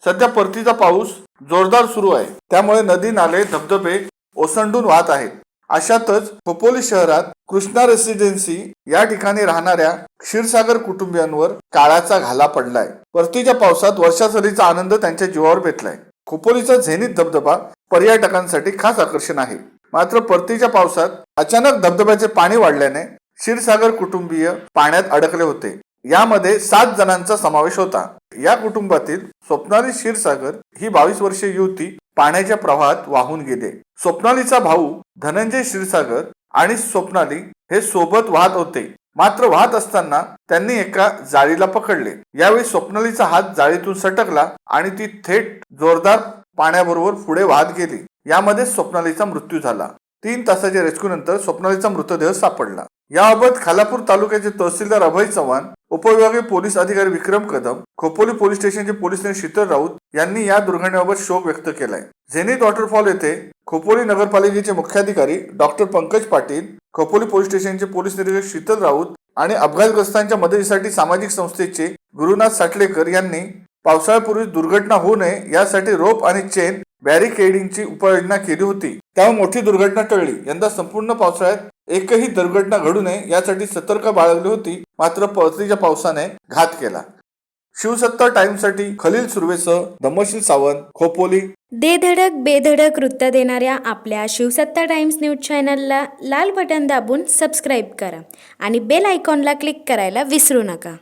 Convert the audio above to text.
सध्या परतीचा पाऊस जोरदार सुरू आहे, त्यामुळे नदी नाले धबधबे ओसंडून वाहत आहेत. अशातच खोपोली शहरात कृष्णा रेसिडेन्सी या ठिकाणी राहणाऱ्या क्षीरसागर कुटुंबियांवर काळाचा घाला पडलाय. परतीच्या पावसात वर्षासरीचा आनंद त्यांच्या जीवावर बेतलाय. खोपोलीचा झेनिथ धबधबा पर्यटकांसाठी खास आकर्षण आहे. मात्र परतीच्या पावसात अचानक धबधब्याचे पाणी वाढल्याने क्षीरसागर कुटुंबीय पाण्यात अडकले होते. यामध्ये 7 जणांचा समावेश होता. या कुटुंबातील स्वप्नाली क्षीरसागर ही 22 वर्षीय युवती पाण्याच्या प्रवाहात वाहून गेले. स्वप्नालीचा भाऊ धनंजय क्षीरसागर आणि स्वप्नाली हे सोबत वाहत होते. मात्र वाहत असताना त्यांनी एका जाळीला पकडले. यावेळी स्वप्नालीचा हात जाळीतून सटकला आणि ती थेट जोरदार पाण्याबरोबर पुढे वाहत गेली. यामध्ये स्वप्नालीचा मृत्यू झाला. 3 तासाच्या रेस्क्यू नंतर स्वप्नालीचा मृतदेह सापडला. याबाबत खालापूर तालुक्याचे तहसीलदार अभय चव्हाण, उपविभागीय पोलीस अधिकारी विक्रम कदम, खोपोली पोलीस स्टेशनचे पोलीस निरीक्षक शीतल राऊत यांनी या दुर्घटनेबाबत शोक व्यक्त केलाय. झेनिथ वॉटरफॉल येथे खोपोली नगरपालिकेचे मुख्याधिकारी डॉक्टर पंकज पाटील, खोपोली पोलीस स्टेशनचे पोलीस निरीक्षक शीतल राऊत आणि अपघातग्रस्तांच्या मदतीसाठी सामाजिक संस्थेचे गुरुनाथ साटलेकर यांनी पावसाळ्यापूर्वी दुर्घटना होऊ नये यासाठी रोप आणि चेन बॅरिकेडिंगची उपाययोजना केली होती. त्यामुळे मोठी दुर्घटना टळली. यंदा संपूर्ण पावसाळ्यात एकही दुर्घटना घडू नये यासाठी सतर्क बाळगली होती. मात्र परतीच्या पावसाने घात केला. शिवसत्ता टाइम्ससाठी खलील सुर्वेसह धम्मशील सावंत, खोपोली. दे धडक बेधडक वृत्त देणाऱ्या आपल्या शिवसत्ता टाइम्स न्यूज चॅनलला लाल बटन दाबून सबस्क्राईब करा आणि बेल आयकॉनला क्लिक करायला विसरू नका.